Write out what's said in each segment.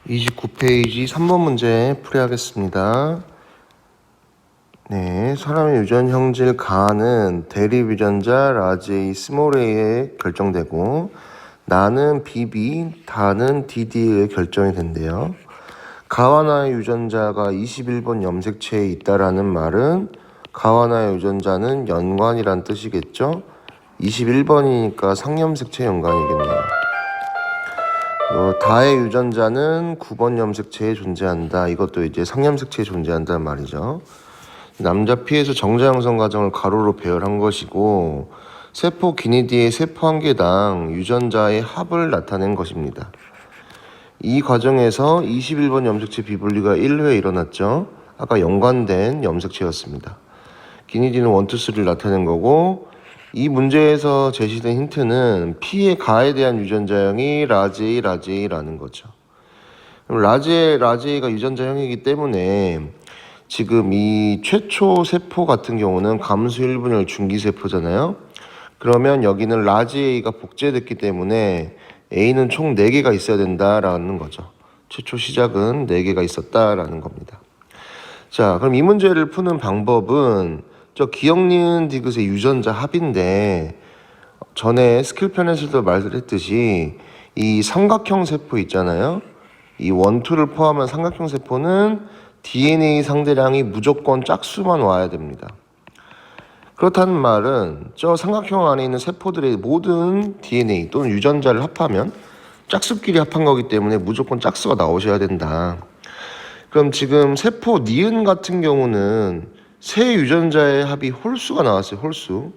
29페이지 3번 문제 풀이하겠습니다. 네, 사람의 유전 형질 가는 대립 유전자 라지 A, 스몰 a에 결정되고 나는 BB, 다는 DD에 결정이 된대요. 가와 나의 유전자가 21번 염색체에 있다라는 말은 가와 나의 유전자는 연관이란 뜻이겠죠? 21번이니까 상염색체 연관이겠네요. 다의 유전자는 9번 염색체에 존재한다. 이것도 이제 상염색체에 존재한다는 말이죠. 남자 P에서 정자 형성 과정을 가로로 배열한 것이고 세포 기니디의 세포 한 개당 유전자의 합을 나타낸 것입니다. 이 과정에서 21번 염색체 비분리가 1회 일어났죠. 아까 연관된 염색체였습니다. 기니디는 1, 2, 3를 나타낸 거고 이 문제에서 제시된 힌트는 P의 가에 대한 유전자형이 라지 A라는 거죠. 그럼 라지 A가 유전자형이기 때문에 지금 이 최초 세포 같은 경우는 감수 1분열 중기세포잖아요. 그러면 여기는 라지 A가 복제됐기 때문에 A는 총 4개가 있어야 된다라는 거죠. 최초 시작은 4개가 있었다라는 겁니다. 자, 그럼 이 문제를 푸는 방법은 저 기억니은 디귿의 유전자 합인데 전에 스킬 편에서도 말했듯이 이 삼각형 세포 있잖아요. 이 1, 2를 포함한 삼각형 세포는 DNA 상대량이 무조건 짝수만 와야 됩니다. 그렇다는 말은 저 삼각형 안에 있는 세포들의 모든 DNA 또는 유전자를 합하면 짝수끼리 합한 거기 때문에 무조건 짝수가 나오셔야 된다. 그럼 지금 세포 니은 같은 경우는 세 유전자의 합이 홀수가 나왔어요. 홀수.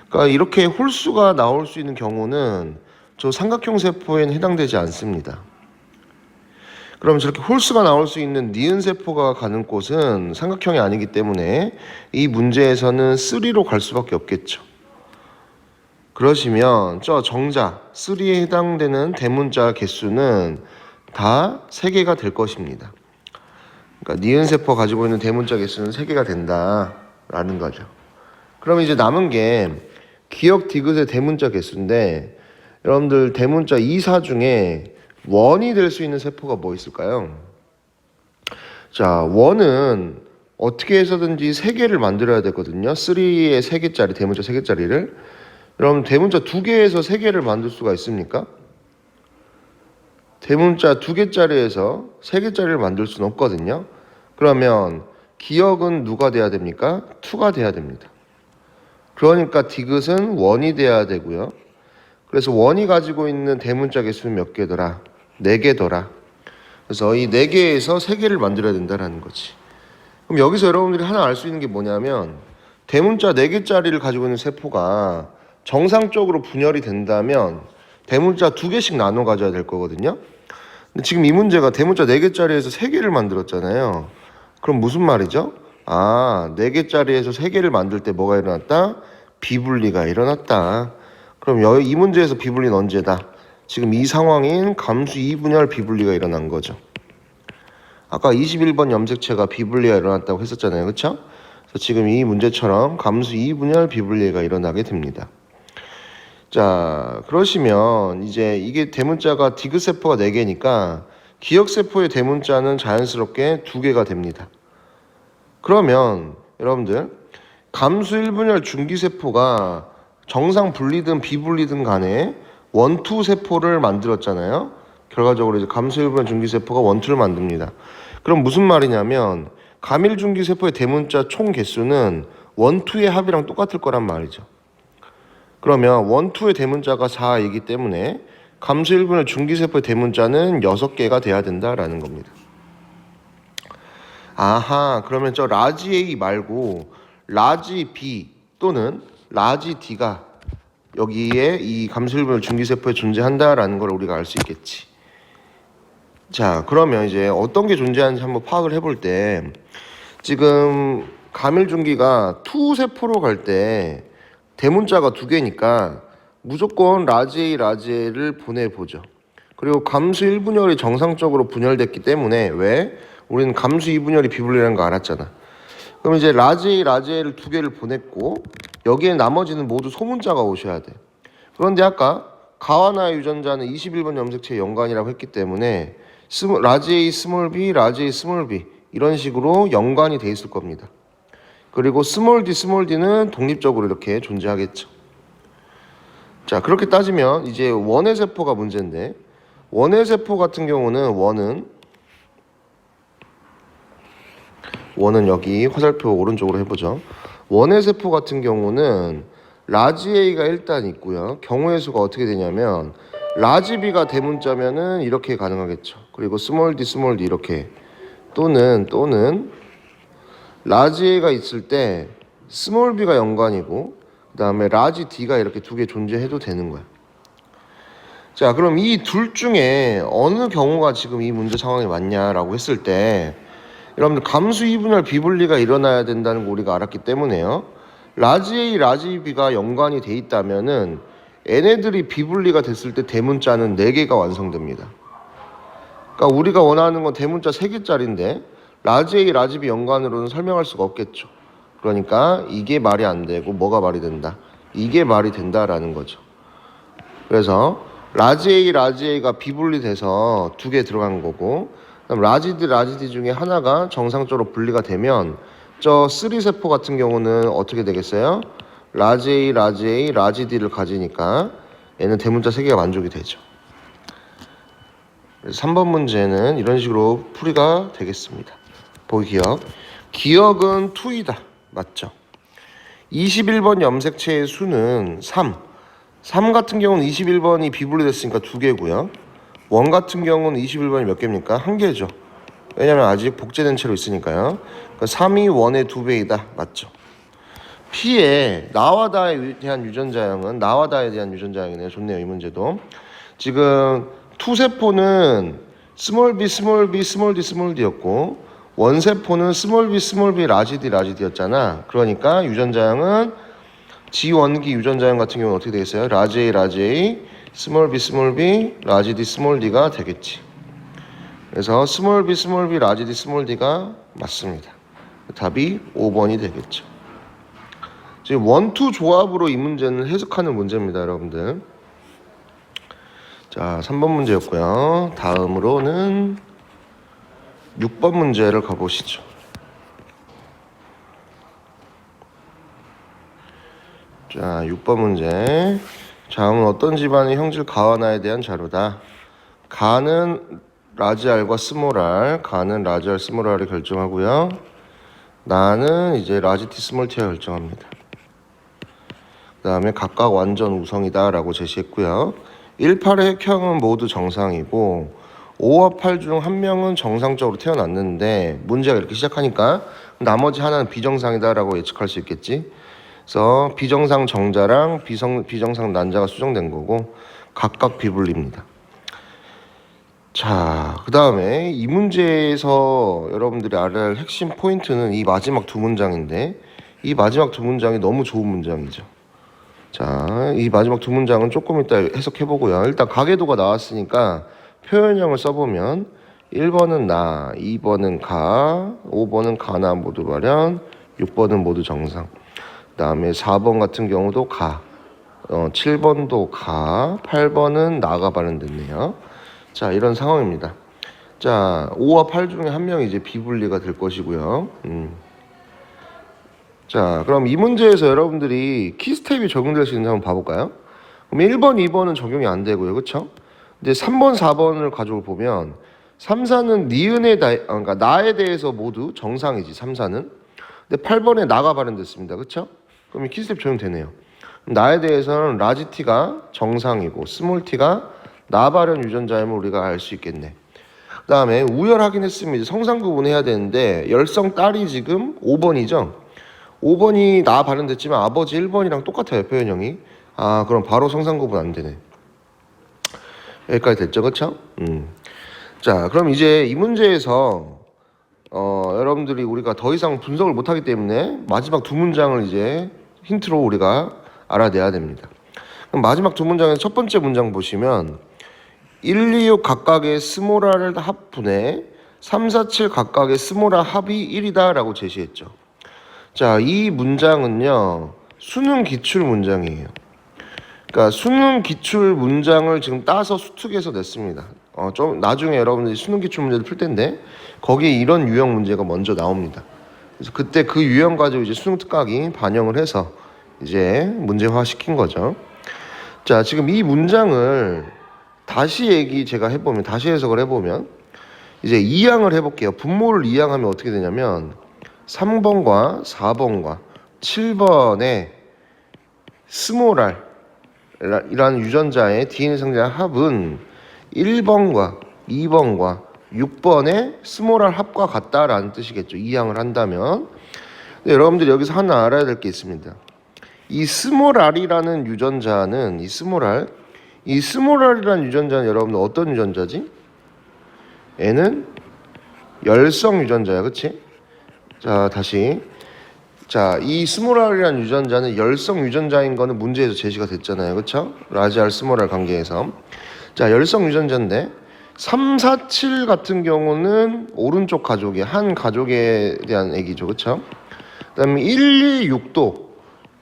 그러니까 이렇게 홀수가 나올 수 있는 경우는 저 삼각형 세포에는 해당되지 않습니다. 그럼 저렇게 홀수가 나올 수 있는 니은 세포가 가는 곳은 삼각형이 아니기 때문에 이 문제에서는 3로 갈 수밖에 없겠죠. 그러시면 저 정자 3에 해당되는 대문자 개수는 다 3개가 될 것입니다. 그러니까 니은 세포 가지고 있는 대문자 개수는 3개가 된다라는 거죠. 그럼 이제 남은 게 기억 디귿의 대문자 개수인데 여러분들 대문자 2, 4 중에 원이 될 수 있는 세포가 뭐 있을까요? 자, 원은 어떻게 해서든지 3개를 만들어야 되거든요. 3의 3개짜리, 대문자 3개짜리를. 그럼 대문자 2개에서 3개를 만들 수가 있습니까? 대문자 2개짜리에서 3개짜리를 만들 수는 없거든요. 그러면 기억은 누가 돼야 됩니까? 2가 돼야 됩니다. 그러니까 디귿은 원이 돼야 되고요. 그래서 원이 가지고 있는 대문자 개수는 몇 개더라? 4개더라. 그래서 이 4개에서 3개를 만들어야 된다는 거지. 그럼 여기서 여러분들이 하나 알 수 있는 게 뭐냐면 대문자 4개짜리를 가지고 있는 세포가 정상적으로 분열이 된다면 대문자 2개씩 나눠 가져야 될 거거든요. 근데 지금 이 문제가 대문자 4개짜리에서 3개를 만들었잖아요. 그럼 무슨 말이죠? 4개짜리에서 3개를 만들 때 뭐가 일어났다? 비분리가 일어났다. 그럼 이 문제에서 비분리는 언제다? 지금 이 상황인 감수 2분열 비분리가 일어난 거죠. 아까 21번 염색체가 비분리가 일어났다고 했었잖아요. 그렇죠? 그래서 지금 이 문제처럼 감수 2분열 비분리가 일어나게 됩니다. 자, 그러시면 이제 이게 대문자가 디귿세포가 4개니까 기억세포의 대문자는 자연스럽게 2개가 됩니다. 그러면 여러분들 감수 1분열 중기세포가 정상 분리든 비분리든 간에 1, 2 세포를 만들었잖아요. 결과적으로 이제 감수 1분열 중기세포가 1, 2를 만듭니다. 그럼 무슨 말이냐면 감일 중기세포의 대문자 총 개수는 1, 2의 합이랑 똑같을 거란 말이죠. 그러면 1, 2의 대문자가 4이기 때문에 감수 1분열 중기세포의 대문자는 6개가 돼야 된다라는 겁니다. 아하, 그러면 저 라지 A 말고 라지 B 또는 라지 D가 여기에 이 감수 1분열 중기세포에 존재한다라는 걸 우리가 알 수 있겠지. 자, 그러면 이제 어떤 게 존재하는지 한번 파악을 해볼 때 지금 감일 중기가 2 세포로 갈 때 대문자가 2개니까 무조건 라지 A를 보내보죠. 그리고 감수 1분열이 정상적으로 분열됐기 때문에 왜? 우리는 감수 2분열이 비분리라는 거 알았잖아. 그럼 이제 라지 A를 2개를 보냈고 여기에 나머지는 모두 소문자가 오셔야 돼. 그런데 아까 가와 나의 유전자는 21번 염색체의 연관이라고 했기 때문에 라지 A, 스몰 b, 라지 A, 스몰 b 이런 식으로 연관이 돼 있을 겁니다. 그리고 스몰 d는 독립적으로 이렇게 존재하겠죠. 자, 그렇게 따지면 이제 원의 세포가 문제인데, 원의 세포 같은 경우는 원은 여기 화살표 오른쪽으로 해보죠. 원의 세포 같은 경우는 라지 A가 일단 있고요. 경우의 수가 어떻게 되냐면 라지 B가 대문자면은 이렇게 가능하겠죠. 그리고 스몰 D 이렇게 또는 라지 A가 있을 때 스몰 B가 연관이고 그 다음에 라지 D가 이렇게 두 개 존재해도 되는 거야. 자, 그럼 이 둘 중에 어느 경우가 지금 이 문제 상황이 맞냐라고 했을 때 여러분들 감수 이분할 비분리가 일어나야 된다는 거 우리가 알았기 때문에요. 라지 A, 라지 B가 연관이 돼 있다면은 얘네들이 비분리가 됐을 때 대문자는 4개가 완성됩니다. 그러니까 우리가 원하는 건 대문자 3개짜리인데 라지 A, 라지 B 연관으로는 설명할 수가 없겠죠. 그러니까 이게 말이 안 되고 뭐가 말이 된다? 이게 말이 된다라는 거죠. 그래서 라지 A, 라지 A가 비분리돼서 2개 들어간 거고 그럼 라지 D 중에 하나가 정상적으로 분리가 되면 저 3세포 같은 경우는 어떻게 되겠어요? 라지 A, 라지 D를 가지니까 얘는 대문자 3개가 만족이 되죠. 그래서 3번 문제는 이런 식으로 풀이가 되겠습니다. 보기 기억은 2이다. 맞죠? 21번 염색체의 수는 3 같은 경우는 21번이 비분리됐으니까 2개고요. 원 같은 경우는 21번이 몇 개입니까? 1개죠. 왜냐면 아직 복제된 채로 있으니까요. 그러니까 3이 원의 2배이다. 맞죠? P에 나와 다에 대한 유전자형은 나와 다에 대한 유전자형이네요. 좋네요. 이 문제도. 지금 투세포는 스몰 b, 스몰 d였고 원세포는 스몰 b, 라지 D였잖아. 그러니까 유전자형은 지원기 유전자형 같은 경우는 어떻게 되겠어요? 라지 A, 스몰 b, 라지 D가 되겠지. 그래서 스몰 b, 라지 D가 맞습니다. 답이 5번이 되겠죠. 지금 1, 2 조합으로 이 문제는 해석하는 문제입니다, 여러분들. 자, 3번 문제였고요. 다음으로는 6번 문제를 가보시죠. 자, 6번 문제. 다음은 어떤 집안의 형질 가와나에 대한 자료다. 가는 라지 R과 스몰 R, 가는 라지 R, 스몰 R을 결정하고요. 나는 이제 라지 T, 스몰 T가 결정합니다. 그 다음에 각각 완전 우성이다 라고 제시했고요. 1, 8의 핵형은 모두 정상이고 5와 8 중 한 명은 정상적으로 태어났는데 문제가 이렇게 시작하니까 나머지 하나는 비정상이다 라고 예측할 수 있겠지. 그래서 비정상 정자랑 비정상 난자가 수정된 거고 각각 비분리입니다. 자, 그 다음에 이 문제에서 여러분들이 알아야 할 핵심 포인트는 이 마지막 2문장인데 이 마지막 2문장이 너무 좋은 문장이죠. 자, 이 마지막 2문장은 조금 이따 해석해보고요. 일단 가계도가 나왔으니까 표현형을 써보면 1번은 나, 2번은 가, 5번은 가나 모두 발현, 6번은 모두 정상. 그 다음에 4번 같은 경우도 가, 7번도 가, 8번은 나가 발현됐네요. 자, 이런 상황입니다. 자, 5와 8 중에 한 명이 이제 비분리가 될 것이고요. 자, 그럼 이 문제에서 여러분들이 키스텝이 적용될 수 있는지 한번 봐볼까요? 그럼 1번, 2번은 적용이 안 되고요. 그쵸? 근데 3번, 4번을 가지고 보면 3, 4는 니은에 그러니까 나에 대해서 모두 정상이지, 3, 4는. 근데 8번에 나가 발현됐습니다. 그쵸? 그럼 키스텝 적용되네요. 나에 대해서는 라지 T가 정상이고 스몰 T가 나 발현 유전자임을 우리가 알 수 있겠네. 그 다음에 우열 확인했으면 성상 구분해야 되는데 열성 딸이 지금 5번이죠. 5번이 나 발현됐지만 아버지 1번이랑 똑같아요, 표현형이. 아, 그럼 바로 성상 구분 안 되네. 여기까지 됐죠, 그쵸? 자, 그럼 이제 이 문제에서 여러분들이 우리가 더 이상 분석을 못하기 때문에 마지막 2문장을 이제 힌트로 우리가 알아내야 됩니다. 그럼 마지막 2문장에서 첫 번째 문장 보시면 1, 2, 6 각각의 스몰 R을 합분해 3, 4, 7 각각의 스몰 R 합이 1이다 라고 제시했죠. 자, 이 문장은요 수능 기출 문장이에요. 그러니까 수능 기출 문장을 지금 따서 수특해서 냈습니다. 좀 나중에 여러분들이 수능 기출 문제를 풀 텐데 거기에 이런 유형 문제가 먼저 나옵니다. 그래서 그때 그 유형 가지고 이제 수능 특강이 반영을 해서 이제 문제화 시킨 거죠. 자, 지금 이 문장을 다시 다시 해석을 해보면 이제 이항을 해볼게요. 분모를 이항하면 어떻게 되냐면 3번과 4번과 7번의 스몰 r이라는 유전자의 DNA 성질의 합은 1번과 2번과 6번의 스몰 r 합과 같다라는 뜻이겠죠. 이항을 한다면. 근데 여러분들이 여기서 하나 알아야 될 게 있습니다. 이 스몰 r이라는 유전자는 이 스몰 r이라는 유전자는 여러분들 어떤 유전자지? 얘는 열성 유전자야, 그치? 자, 다시. 자, 이 스몰 r이라는 유전자는 열성 유전자인 거는 문제에서 제시가 됐잖아요, 그쵸? 라지 R 스몰 r 관계에서. 자, 열성 유전자인데 3, 4, 7 같은 경우는 오른쪽 가족의 한 가족에 대한 얘기죠, 그쵸? 그다음에 1, 2, 6도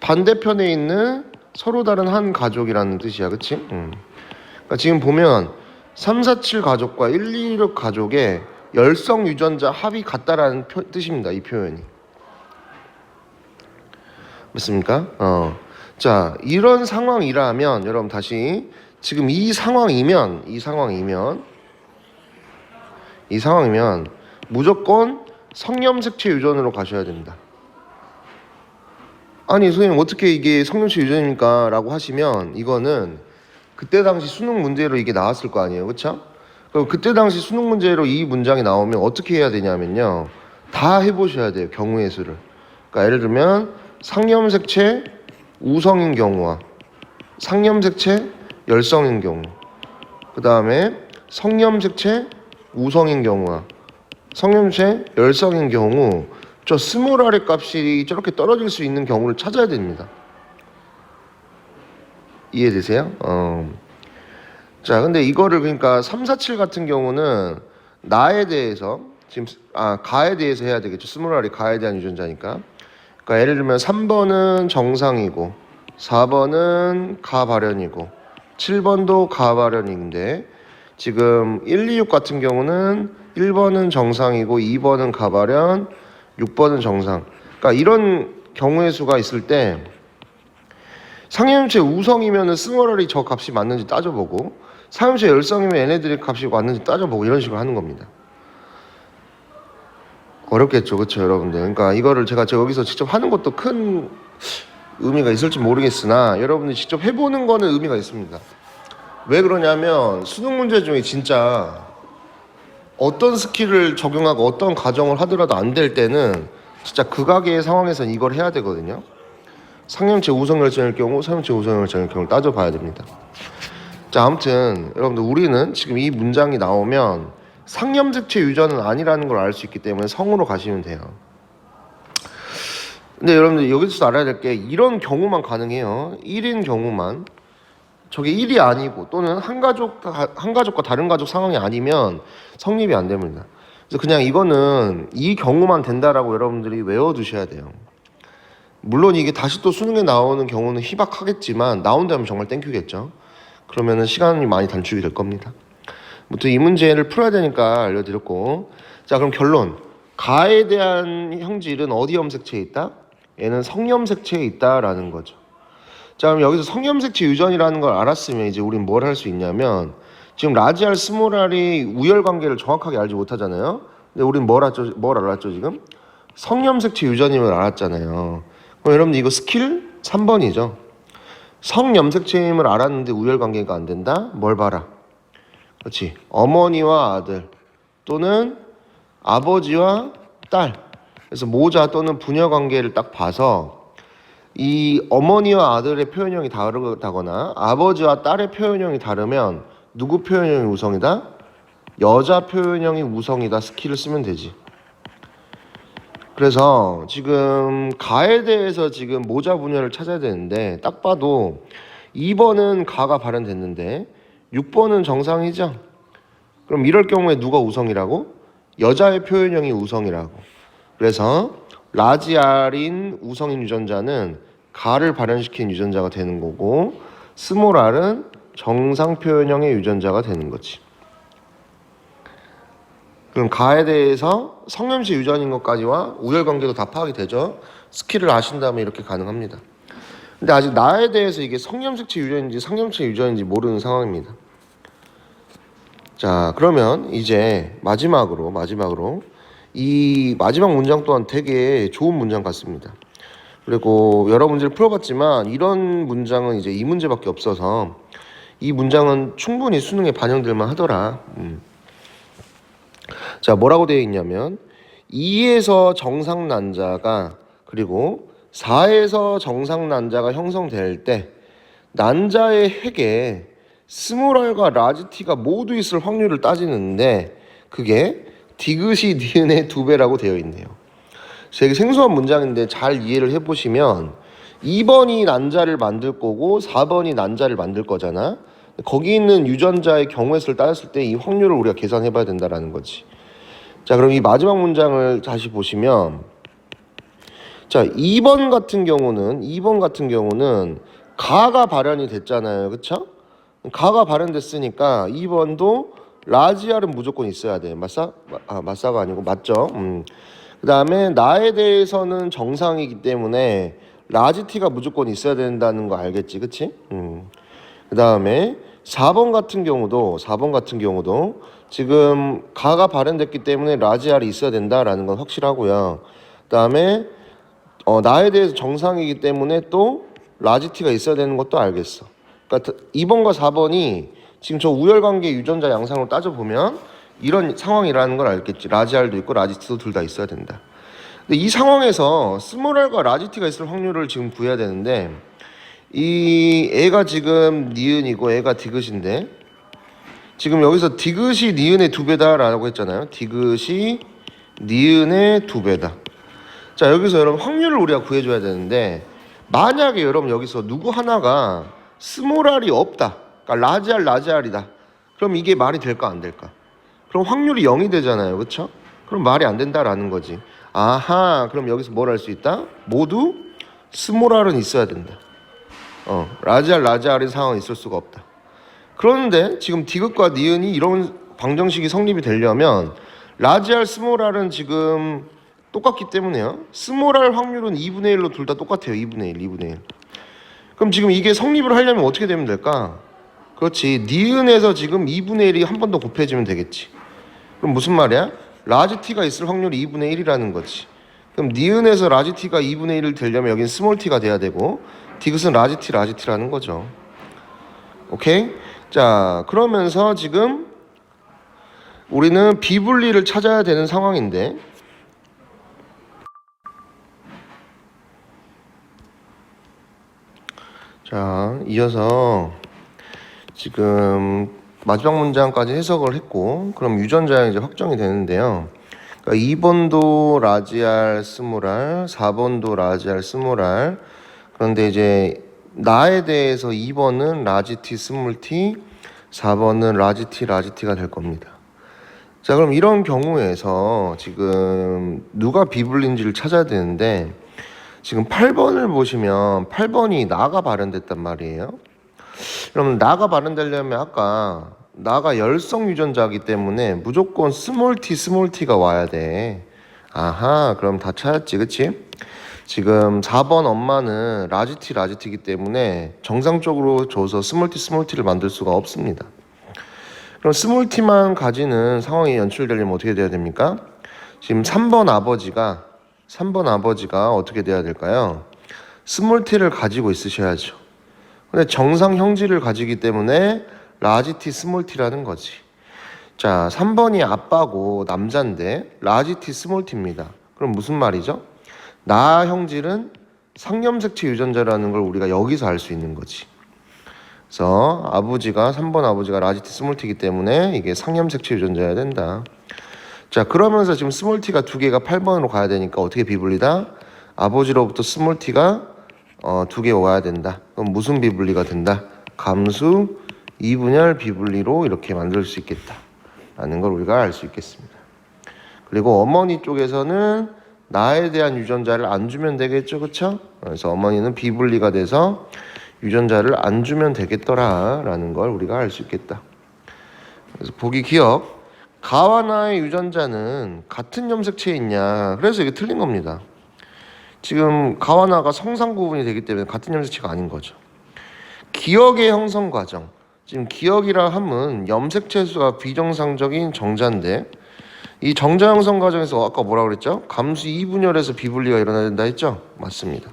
반대편에 있는 서로 다른 한 가족이라는 뜻이야, 그치? 그러니까 지금 보면 3, 4, 7 가족과 1, 2, 6 가족의 열성 유전자 합이 같다라는 뜻입니다, 이 표현이. 맞습니까? 자, 이런 상황이라면 여러분 다시 지금 이 상황이면 무조건 성염색체 유전으로 가셔야 됩니다. 아니 선생님 어떻게 이게 성염색체 유전입니까? 라고 하시면 이거는 그때 당시 수능 문제로 이게 나왔을 거 아니에요, 그쵸? 그럼 그때 당시 수능 문제로 이 문장이 나오면 어떻게 해야 되냐면요, 다 해보셔야 돼요, 경우의 수를. 그러니까 예를 들면 상염색체 우성인 경우와 상염색체 열성인 경우, 그 다음에 성염색체 우성인 경우와 성염색체 열성인 경우, 저 스몰 r의 값이 저렇게 떨어질 수 있는 경우를 찾아야 됩니다. 이해되세요? 자, 근데 이거를 그러니까 3, 4, 7 같은 경우는 나에 대해서 지금 가에 대해서 해야 되겠죠. 스몰 r이 가에 대한 유전자니까. 그러니까 예를 들면 3번은 정상이고 4번은 가 발현이고 7번도 가 발현인데 지금 1, 2, 6 같은 경우는 1번은 정상이고 2번은 가 발현, 6번은 정상. 그러니까 이런 경우의 수가 있을 때 상염체 우성이면은 스몰 r이 저 값이 맞는지 따져보고 상염체 열성이면 얘네들의 값이 맞는지 따져보고 이런 식으로 하는 겁니다. 어렵겠죠, 그렇죠, 여러분들. 그러니까 이거를 제가 여기서 직접 하는 것도 큰 의미가 있을지 모르겠으나 여러분들이 직접 해보는 거는 의미가 있습니다. 왜 그러냐면 수능 문제 중에 진짜 어떤 스킬을 적용하고 어떤 가정을 하더라도 안 될 때는 진짜 극악의 상황에서는 이걸 해야 되거든요. 상염체 우성열성일 경우, 상염체 우성열성일 경우를 따져봐야 됩니다. 자, 아무튼 여러분들 우리는 지금 이 문장이 나오면 상염색체 유전은 아니라는 걸 알 수 있기 때문에 성으로 가시면 돼요. 근데 여러분들 여기서 알아야 될 게 이런 경우만 가능해요. 1인 경우만. 저게 1이 아니고 또는 한 가족과 다른 가족 상황이 아니면 성립이 안 됩니다. 그래서 그냥 이거는 이 경우만 된다라고 여러분들이 외워두셔야 돼요. 물론 이게 다시 또 수능에 나오는 경우는 희박하겠지만 나온다면 정말 땡큐겠죠. 그러면은 시간이 많이 단축이 될 겁니다. 아무튼 이 문제를 풀어야 되니까 알려드렸고, 자 그럼 결론. 가에 대한 형질은 어디 염색체에 있다? 얘는 성염색체에 있다라는 거죠. 자 그럼 여기서 성염색체 유전이라는 걸 알았으면 이제 우린 뭘 할 수 있냐면 지금 라지 R 스몰 r이 우열 관계를 정확하게 알지 못하잖아요. 근데 우린 뭘 알았죠 지금? 성염색체 유전임을 알았잖아요. 그럼 여러분들 이거 스킬 3번이죠. 성염색체임을 알았는데 우열 관계가 안 된다? 뭘 봐라. 그렇지. 어머니와 아들 또는 아버지와 딸. 그래서 모자 또는 부녀 관계를 딱 봐서 이 어머니와 아들의 표현형이 다르다거나 아버지와 딸의 표현형이 다르면 누구 표현형이 우성이다? 여자 표현형이 우성이다. 스킬을 쓰면 되지. 그래서 지금 가에 대해서 지금 모자 분열을 찾아야 되는데 딱 봐도 2번은 가가 발현됐는데 6번은 정상이죠. 그럼 이럴 경우에 누가 우성이라고? 여자의 표현형이 우성이라고. 그래서 라지 R인 우성인 유전자는 가를 발현시킨 유전자가 되는 거고 스몰 r은 정상 표현형의 유전자가 되는 거지. 그럼 가에 대해서 성염식 유전인 것까지와 우열관계도 다 파악이 되죠. 스킬을 아신다면 이렇게 가능합니다. 근데 아직 나에 대해서 이게 성염색체 유전인지 상염색 유전인지 모르는 상황입니다. 자, 그러면 이제 마지막으로 이 마지막 문장 또한 되게 좋은 문장 같습니다. 그리고 여러 문제를 풀어봤지만 이런 문장은 이제 이 문제밖에 없어서 이 문장은 충분히 수능에 반영될만 하더라. 자, 뭐라고 되어 있냐면 2에서 정상 난자가 그리고 4에서 정상 난자가 형성될 때 난자의 핵에 스몰r과 라지 t가 모두 있을 확률을 따지는데 그게 디귿이 니은의 2배라고 되어 있네요. 되게 생소한 문장인데 잘 이해를 해보시면 2번이 난자를 만들 거고 4번이 난자를 만들 거잖아. 거기 있는 유전자의 경우의 수를 따졌을 때 이 확률을 우리가 계산해 봐야 된다는 거지. 자, 그럼 이 마지막 문장을 다시 보시면 자, 2번 같은 경우는 가가 발현이 됐잖아요. 그쵸? 가가 발현됐으니까 2번도 라지알은 무조건 있어야 돼. 맞사가 아니고 맞죠? 그 다음에 나에 대해서는 정상이기 때문에 라지 t가 무조건 있어야 된다는 거 알겠지? 그치? 그 다음에 4번 같은 경우도 지금 가가 발현됐기 때문에 라지알이 있어야 된다라는 건 확실하고요. 그 다음에 나에 대해서 정상이기 때문에 또 라지 t가 있어야 되는 것도 알겠어. 그러니까 2번과 4번이 지금 저 우열관계 유전자 양상으로 따져보면 이런 상황이라는 걸 알겠지. 라지알도 있고 라지 t도 둘 다 있어야 된다. 근데 이 상황에서 스몰r과 라지 t가 있을 확률을 지금 구해야 되는데 이 애가 지금 니은이고 애가 디귿인데 지금 여기서 디귿이 니은의 2배다라고 했잖아요. 디귿이 니은의 2배다. 자, 여기서 여러분 확률을 우리가 구해줘야 되는데 만약에 여러분 여기서 누구 하나가 스몰r이 없다. 그러니까 라지알이다. 그럼 이게 말이 될까 안 될까? 그럼 확률이 0이 되잖아요. 그렇죠? 그럼 말이 안 된다라는 거지. 아하, 그럼 여기서 뭘 할 수 있다? 모두 스몰r은 있어야 된다. 라지알인 상황이 있을 수가 없다. 그런데 지금 디귿과 니은이 이런 방정식이 성립이 되려면 라지알 스몰r은 지금 똑같기 때문에요. 스몰r 확률은 2분의 1로 둘 다 똑같아요. 2분의 1. 그럼 지금 이게 성립을 하려면 어떻게 되면 될까? 그렇지. 니은에서 지금 2분의 1이 한 번 더 곱해지면 되겠지. 그럼 무슨 말이야? 라지 t가 있을 확률이 2분의 1이라는 거지. 그럼 니은에서 라지 t가 2분의 1을 되려면 여긴 스몰 t가 돼야 되고 디귿은 라지 t라는 거죠. 오케이? 자, 그러면서 지금 우리는 비분리를 찾아야 되는 상황인데 자, 이어서 지금 마지막 문장까지 해석을 했고 그럼 유전자가 이제 확정이 되는데요. 그러니까 2번도 라지알 스몰r, 4번도 라지알 스몰r. 그런데 이제 나에 대해서 2번은 라지 t 스몰 t, 4번은 라지 t가 될 겁니다. 자, 그럼 이런 경우에서 지금 누가 비분리인지를 찾아야 되는데 지금 8번을 보시면 8번이 나가 발현됐단 말이에요. 그럼 나가 발현되려면 아까 나가 열성 유전자이기 때문에 무조건 스몰 t가 와야 돼. 아하, 그럼 다 찾았지, 그치? 지금 4번 엄마는 라지 t이기 때문에 정상적으로 줘서 스몰 t를 만들 수가 없습니다. 그럼 스몰 t만 가지는 상황이 연출되려면 어떻게 돼야 됩니까? 지금 3번 아버지가 어떻게 돼야 될까요? 스몰 t를 가지고 있으셔야죠. 근데 정상 형질을 가지기 때문에 라지 t 스몰 t라는 거지. 자, 3번이 아빠고 남자인데 라지 t 스몰 t입니다. 그럼 무슨 말이죠? 나 형질은 상염색체 유전자라는 걸 우리가 여기서 알 수 있는 거지. 그래서 3번 아버지가 라지 t 스몰 t이기 때문에 이게 상염색체 유전자여야 된다. 자, 그러면서 지금 스몰 t가 2개가 8번으로 가야 되니까 어떻게 비분리다? 아버지로부터 스몰 t가 2개 와야 된다. 그럼 무슨 비분리가 된다? 감수 2분열 비분리로 이렇게 만들 수 있겠다 라는 걸 우리가 알 수 있겠습니다. 그리고 어머니 쪽에서는 나에 대한 유전자를 안 주면 되겠죠, 그쵸? 그래서 어머니는 비분리가 돼서 유전자를 안 주면 되겠더라 라는 걸 우리가 알 수 있겠다. 그래서 보기 기억. 가와 나의 유전자는 같은 염색체에 있냐? 그래서 이게 틀린 겁니다. 지금 가와 나가 성상 구분이 되기 때문에 같은 염색체가 아닌 거죠. 기억의 형성 과정. 지금 기억이라 함은 염색체 수가 비정상적인 정자인데 이 정자 형성 과정에서 아까 뭐라 그랬죠? 감수 2분열에서 비분리가 일어나야 된다 했죠? 맞습니다.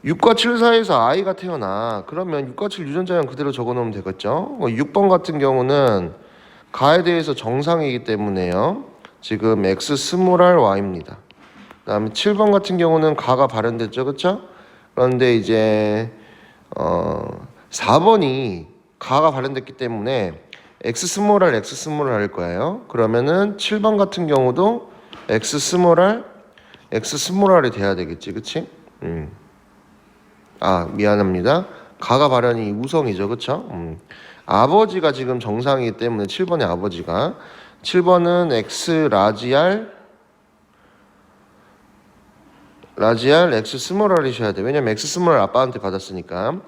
6과 7 사이에서 아이가 태어나 그러면 6과 7 유전자형 그대로 적어놓으면 되겠죠? 6번 같은 경우는 가에 대해서 정상이기 때문에요. 지금 X 스몰 R Y입니다. 그 다음에 7번 같은 경우는 가가 발현됐죠, 그쵸? 그런데 이제 4번이 가가 발현됐기 때문에 X 스몰 R, X 스몰 R일 거예요. 그러면은 7번 같은 경우도 X 스몰 R, X 스몰 R이 돼야 되겠지, 그치? 아, 미안합니다. 가가 발현이 우성이죠, 그쵸? 아버지가 지금 정상이기 때문에 7번의 아버지가 7번은 X 라지 R X 스몰 R이셔야 돼. 왜냐면 X 스몰 R 아빠한테 받았으니까.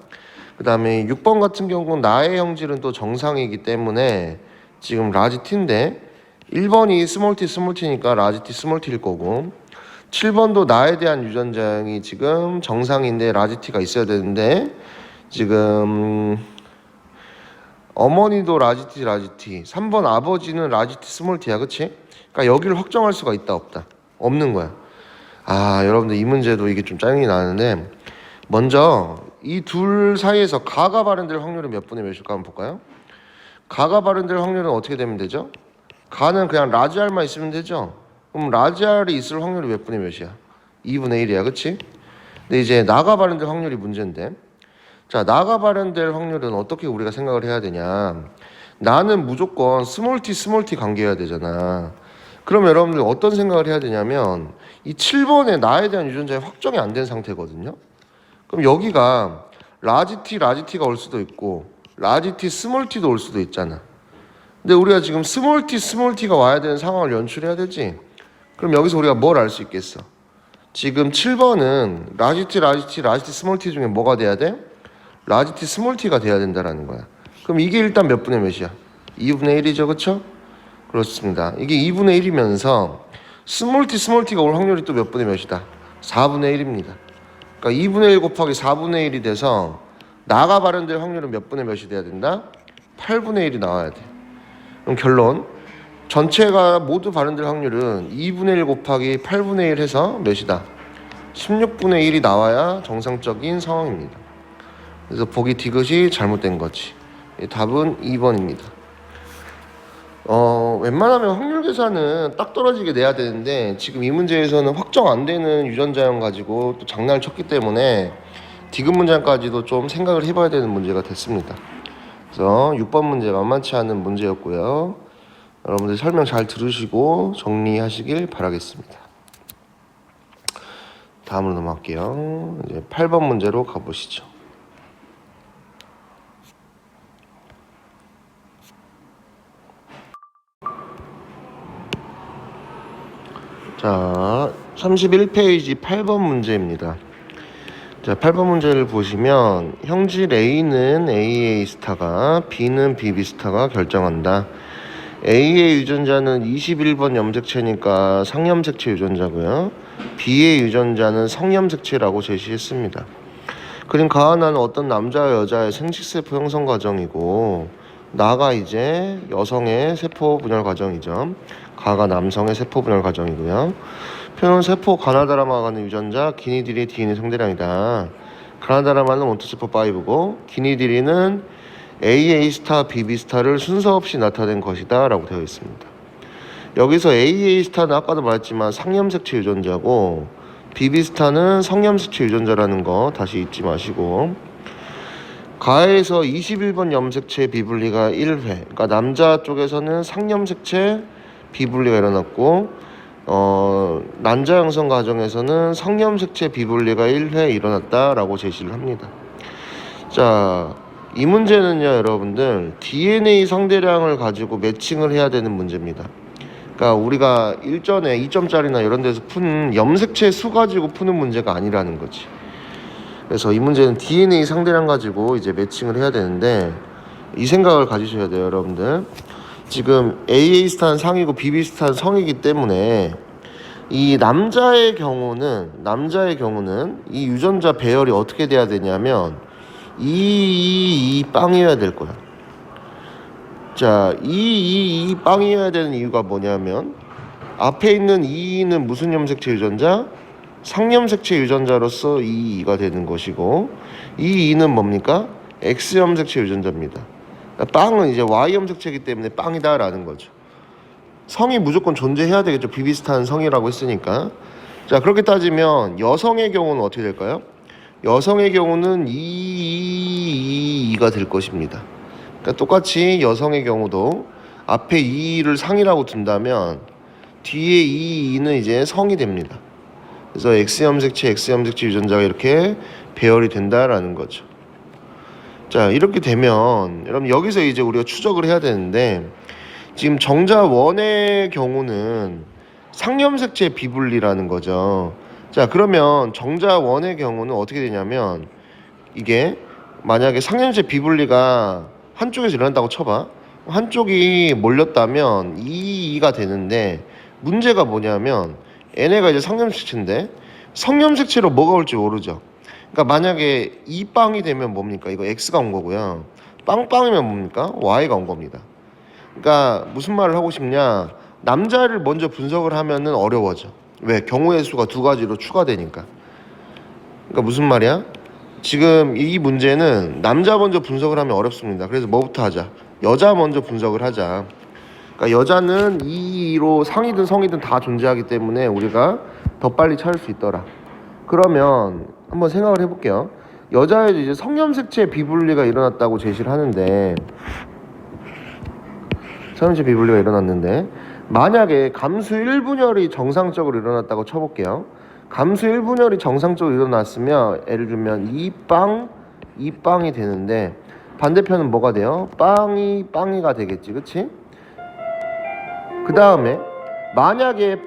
그 다음에 6번 같은 경우는 나의 형질은 또 정상이기 때문에 지금 라지 T인데 1번이 스몰 T니까 라지 T 스몰 T일 거고 7번도 나에 대한 유전자형이 지금 정상인데 라지 T가 있어야 되는데 지금 어머니도 라지 T 3번 아버지는 라지 T 스몰 T야, 그치? 그러니까 여기를 확정할 수가 있다 없다? 없는 거야. 아, 여러분들 이 문제도 이게 좀 짜증이 나는데 먼저 이 둘 사이에서 가가 발현될 확률이 몇 분의 몇일까 한번 볼까요? 가가 발현될 확률은 어떻게 되면 되죠? 가는 그냥 라지 R만 있으면 되죠? 그럼 라지 R이 있을 확률이 몇 분의 몇이야? 2분의 1이야, 그치? 근데 이제 나가 발현될 확률이 문제인데 자, 나가 발현될 확률은 어떻게 우리가 생각을 해야 되냐? 나는 무조건 스몰 t 관계여야 되잖아. 그럼 여러분들 어떤 생각을 해야 되냐면 이 7번에 나에 대한 유전자에 확정이 안 된 상태거든요. 그럼 여기가 라지 T가 올 수도 있고 라지 T 스몰 T도 올 수도 있잖아. 근데 우리가 지금 스몰 T가 와야 되는 상황을 연출해야 되지. 그럼 여기서 우리가 뭘 알 수 있겠어? 지금 7번은 라지 T 스몰 T 중에 뭐가 돼야 돼? 라지 T 스몰 T가 돼야 된다라는 거야. 그럼 이게 일단 몇 분의 몇이야? 2분의 1이죠, 그쵸? 그렇습니다. 이게 2분의 1이면서 스몰 T가 올 확률이 또 몇 분의 몇이다? 4분의 1입니다. 그러니까 2분의 1 곱하기 4분의 1이 돼서 나가 발현될 확률은 몇 분의 몇이 돼야 된다? 8분의 1이 나와야 돼. 그럼 결론 전체가 모두 발현될 확률은 2분의 1 곱하기 8분의 1 해서 몇이다? 16분의 1이 나와야 정상적인 상황입니다. 그래서 보기 디귿이 잘못된 거지. 답은 2번입니다. 웬만하면 확률 계산은 딱 떨어지게 내야 되는데 지금 이 문제에서는 확정 안 되는 유전자형 가지고 또 장난을 쳤기 때문에 디귿 문장까지도 좀 생각을 해봐야 되는 문제가 됐습니다. 그래서 6번 문제 만만치 않은 문제였고요. 여러분들 설명 잘 들으시고 정리하시길 바라겠습니다. 다음으로 넘어갈게요. 이제 8번 문제로 가보시죠. 자, 31페이지 8번 문제입니다. 자, 8번 문제를 보시면 형질 A는 AA 스타가 B는 BB 스타가 결정한다. A의 유전자는 21번 염색체니까 상염색체 유전자고요. B의 유전자는 성염색체라고 제시했습니다. 그림 가하나는 어떤 남자와 여자의 생식세포 형성 과정이고 나가 이제 여성의 세포 분열 과정이죠. 가가 남성의 세포 분열 과정이고요. 표현 세포 가나다라마가 가는 유전자 기니디리 DNA 성대량이다. 가나다라마는 원투세포 5고 기니디리는 AA 스타, BB 스타를 순서 없이 나타낸 것이다 라고 되어 있습니다. 여기서 AA 스타는 아까도 말했지만 상염색체 유전자고 BB 스타는 성염색체 유전자라는 거 다시 잊지 마시고 가에서 21번 염색체 비분리가 1회 그러니까 남자 쪽에서는 상염색체 비분리가 일어났고 난자 형성 과정에서는 성염색체 비분리가 1회 일어났다라고 제시를 합니다. 자, 이 문제는요 여러분들 DNA 성대량을 가지고 매칭을 해야 되는 문제입니다. 그러니까 우리가 일전에 2점짜리나 이런 데서 푸는 염색체 수 가지고 푸는 문제가 아니라는 거지. 그래서 이 문제는 DNA 상대량 가지고 이제 매칭을 해야 되는데 이 생각을 가지셔야 돼요 여러분들. 지금 AA 스타는 상이고 BB 스타는 성이기 때문에 이 남자의 경우는 이 유전자 배열이 어떻게 돼야 되냐면 2 빵이어야 될 거야. 자, 2 빵이어야 되는 이유가 뭐냐면 앞에 있는 2는 무슨 염색체 유전자? 상염색체 유전자로서 2가 되는 것이고, 이 2는 뭡니까? X 염색체 유전자입니다. 빵은 이제 Y 염색체이기 때문에 빵이다라는 거죠. 성이 무조건 존재해야 되겠죠. 비비슷한 성이라고 했으니까. 자, 그렇게 따지면 여성의 경우는 어떻게 될까요? 여성의 경우는 2가 될 것입니다. 그러니까 똑같이 여성의 경우도 앞에 2를 상이라고 둔다면 뒤에 2는 이제 성이 됩니다. 그래서 X 염색체 유전자가 이렇게 배열이 된다라는 거죠. 자, 이렇게 되면 여러분 여기서 이제 우리가 추적을 해야 되는데, 지금 정자 원의 경우는 상염색체 비분리라는 거죠. 자, 그러면 정자 원의 경우는 어떻게 되냐면, 이게 만약에 상염색체 비분리가 한쪽에서 일어난다고 쳐봐. 한쪽이 몰렸다면 2가 되는데, 문제가 뭐냐면 얘네가 이제 상염색체인데 성염색체로 뭐가 올지 모르죠. 그러니까 만약에 2빵이 되면 뭡니까? 이거 X가 온 거고요. 빵빵이면 뭡니까? Y가 온 겁니다. 그러니까 무슨 말을 하고 싶냐? 남자를 먼저 분석을 하면은 어려워져. 왜? 경우의 수가 두 가지로 추가되니까. 그러니까 무슨 말이야? 지금 이 문제는 남자 먼저 분석을 하면 어렵습니다. 그래서 뭐부터 하자? 여자 먼저 분석을 하자. 그러니까 여자는 2로 상이든 성이든 다 존재하기 때문에 우리가 더 빨리 찾을 수 있더라. 그러면 한번 생각을 해볼게요. 여자에도 이제 성염색체 비분리가 일어났다고 제시를 하는데, 성염색체 비분리가 일어났는데, 만약에 감수 1분열이 정상적으로 일어났다고 쳐볼게요. 감수 1분열이 정상적으로 일어났으면 예를 들면 2빵이 되는데, 반대편은 뭐가 돼요? 빵이가 되겠지, 그치? 그 다음에 만약에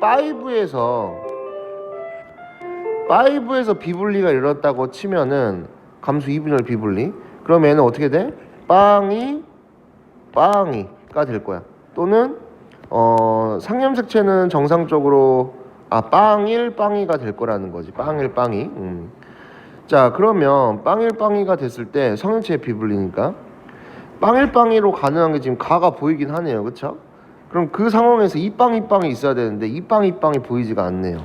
5에서 비분리가 일어났다고 치면은 감수 2분열 비분리, 그럼 얘는 어떻게 돼? 빵이가 될 거야. 또는 상염색체는 정상적으로 빵이가 될 거라는 거지. 빵이. 자, 그러면 빵이가 됐을 때 성염체의 비분리니까 빵이로 가능한 게 지금 가가 보이긴 하네요. 그쵸? 그럼 그 상황에서 이빵이 있어야 되는데 이빵이 보이지가 않네요.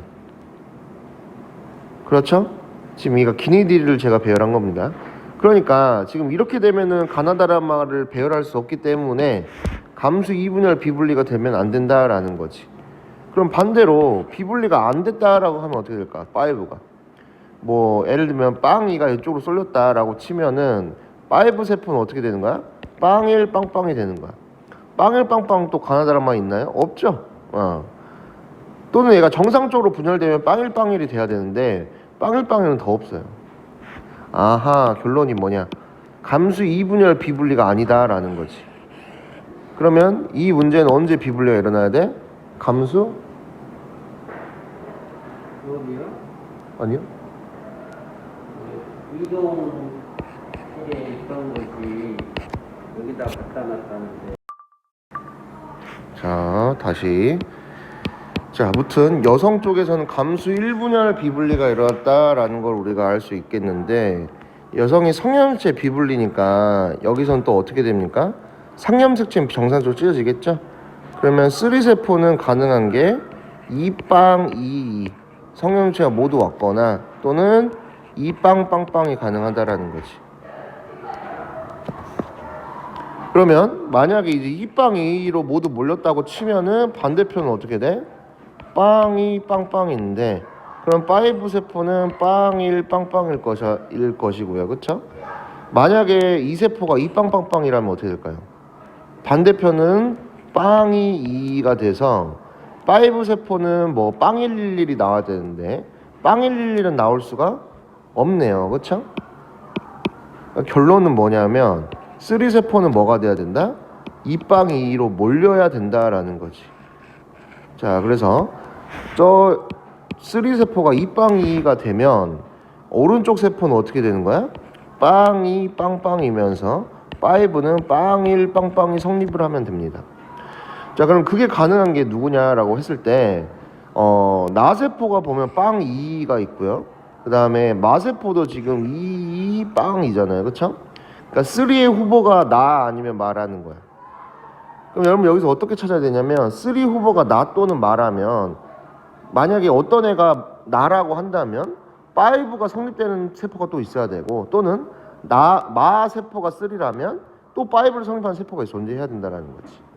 그렇죠? 지금 이거 기니디를 제가 배열한 겁니다. 그러니까 지금 이렇게 되면은 가나다라마를 배열할 수 없기 때문에 감수 2분열 비분리가 되면 안 된다라는 거지. 그럼 반대로 비분리가 안 됐다라고 하면 어떻게 될까? 5가 뭐 예를 들면 빵이가 이쪽으로 쏠렸다라고 치면은 5 세포는 어떻게 되는 거야? 빵이 되는 거야. 빵 또 가나다라마 있나요? 없죠. 또는 얘가 정상적으로 분열되면 빵일이 돼야 되는데 빵일은 더 없어요. 아하, 결론이 뭐냐? 감수 2분열 비분리가 아니다라는 거지. 그러면 이 문제는 언제 비분리가 일어나야 돼? 감수? 여기요? 아니요. 이동에 있던 거지 여기다 갖다 놨다는데. 자, 다시. 자, 아무튼 여성 쪽에서는 감수 1분열 비분리가 일어났다라는 걸 우리가 알 수 있겠는데, 여성이 성염색체 비분리니까 여기서는 또 어떻게 됩니까? 상염색체 정상적으로 찢어지겠죠? 그러면 3세포는 가능한 게 2빵 성염체가 모두 왔거나 또는 2빵빵빵이 가능하다라는 거지. 그러면 만약에 이제 2빵2로 모두 몰렸다고 치면은 반대편은 어떻게 돼? 빵빵인데, 그럼 5 세포는 빵일 것이고요. 그쵸? 만약에 2세포가 2빵빵이라면 어떻게 될까요? 반대편은 빵이 2가 돼서 5 세포는 뭐 빵111이 나와야 되는데 빵111은 나올 수가 없네요. 그쵸? 결론은 뭐냐면 3세포는 뭐가 돼야 된다? 2빵2로 몰려야 된다라는 거지. 자, 그래서 저 3세포가 2빵2가 되면 오른쪽 세포는 어떻게 되는 거야? 빵이 빵빵이면서 5는 빵이 성립을 하면 됩니다. 자, 그럼 그게 가능한 게 누구냐라고 했을 때 나세포가 보면 빵 2가 있고요. 그 다음에 마세포도 지금 2, 빵이잖아요. 그쵸? 그러니까 3의 후보가 나 아니면 마라는 거야. 그럼 여러분 여기서 어떻게 찾아야 되냐면 3 후보가 나 또는 마라면 만약에 어떤 애가 나라고 한다면 5가 성립되는 세포가 또 있어야 되고 또는 마 세포가 3라면 또 5를 성립하는 세포가 존재해야 된다는 거지.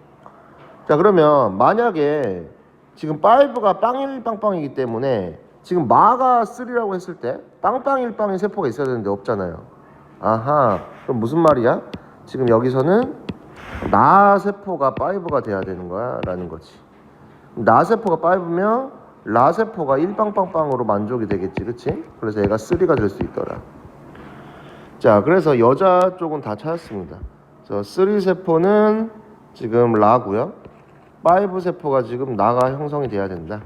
자, 그러면 만약에 지금 5가 빵일빵빵이기 때문에 지금 마가 3라고 했을 때 빵빵일빵인 세포가 있어야 되는데 없잖아요. 아하, 그럼 무슨 말이야? 지금 여기서는 나 세포가 5가 돼야 되는 거야 라는 거지. 나 세포가 5면 라 세포가 1빵빵빵으로 만족이 되겠지, 그치? 그래서 얘가 3가 될 수 있더라. 자, 그래서 여자 쪽은 다 찾았습니다. 그래서 3 세포는 지금 라고요. 5 세포가 지금 나가 형성이 돼야 된다.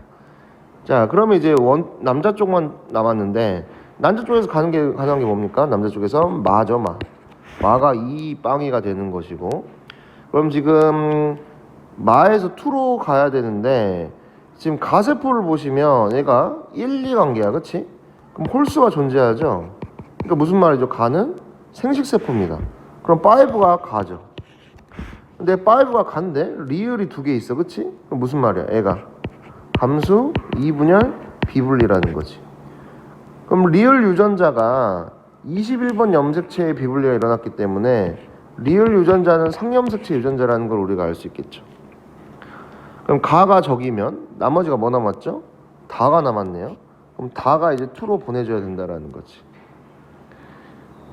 자, 그러면 이제 남자 쪽만 남았는데 남자 쪽에서 가능한 게 뭡니까? 남자 쪽에서 마죠, 마. 마가 2 빵이가 되는 것이고, 그럼 지금 마에서 2로 가야 되는데 지금 가세포를 보시면 얘가 1, 2 관계야, 그치? 그럼 홀수가 존재하죠. 그러니까 무슨 말이죠? 가는 생식세포입니다. 그럼 5가 가죠. 근데 5가 간데 리을이 2개 있어, 그치? 그럼 무슨 말이야? 애가 감수, 이분열, 비분리라는 거지. 그럼 리을 유전자가 21번 염색체의 비분리가 일어났기 때문에 리을 유전자는 상염색체 유전자라는 걸 우리가 알 수 있겠죠. 그럼 가가 적이면 나머지가 뭐 남았죠? 다가 남았네요. 그럼 다가 이제 2로 보내줘야 된다라는 거지.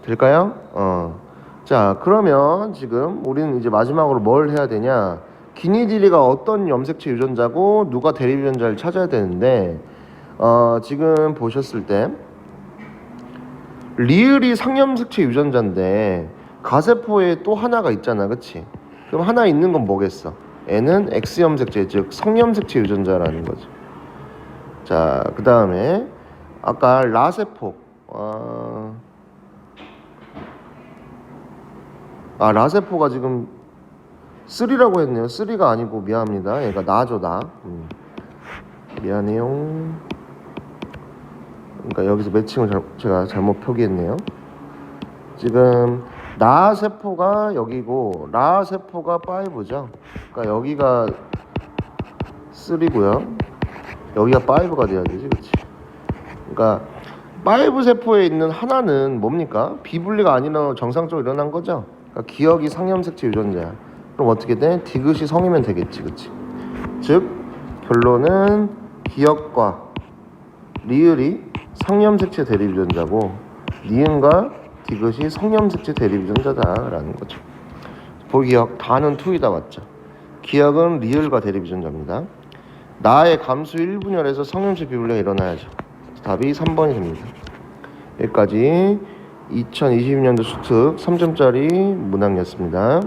될까요? 자, 그러면 지금 우리는 이제 마지막으로 뭘 해야 되냐? 기니디리가 어떤 염색체 유전자고 누가 대립 유전자를 찾아야 되는데 지금 보셨을 때 리을이 상염색체 유전자인데 가세포에 또 하나가 있잖아, 그치? 그럼 하나 있는 건 뭐겠어? N은 X염색체, 즉 성염색체 유전자라는 거죠. 자, 그 다음에 아까 라세포 라세포가 지금 3라고 했네요. 3가 아니고 미안합니다. 얘가 나죠, 나. 미안해요. 그러니까 여기서 매칭을 제가 잘못 표기했네요. 지금 나 세포가 여기고 라 세포가 5죠. 그러니까 여기가 3고요. 여기가 5가 돼야 되지, 그렇지? 그러니까 5 세포에 있는 하나는 뭡니까? 비분리가 아니라 정상적으로 일어난 거죠. 그러니까 기억이 상염색체 유전자야. 그럼 어떻게 돼? 디귿이 성이면 되겠지, 그렇지? 즉 결론은 기억과 리을이 상염색체 대립 유전자고 니은과 디귿이 성염색체 대립 유전자다라는 거죠. 볼기억 다는 2이다, 맞죠? 기억은 리을과 대립 유전자입니다. 나의 감수 1분열에서 성염색 비분리가 일어나야죠. 답이 3번이 됩니다. 여기까지 2022년도 수특 3점짜리 문항이었습니다.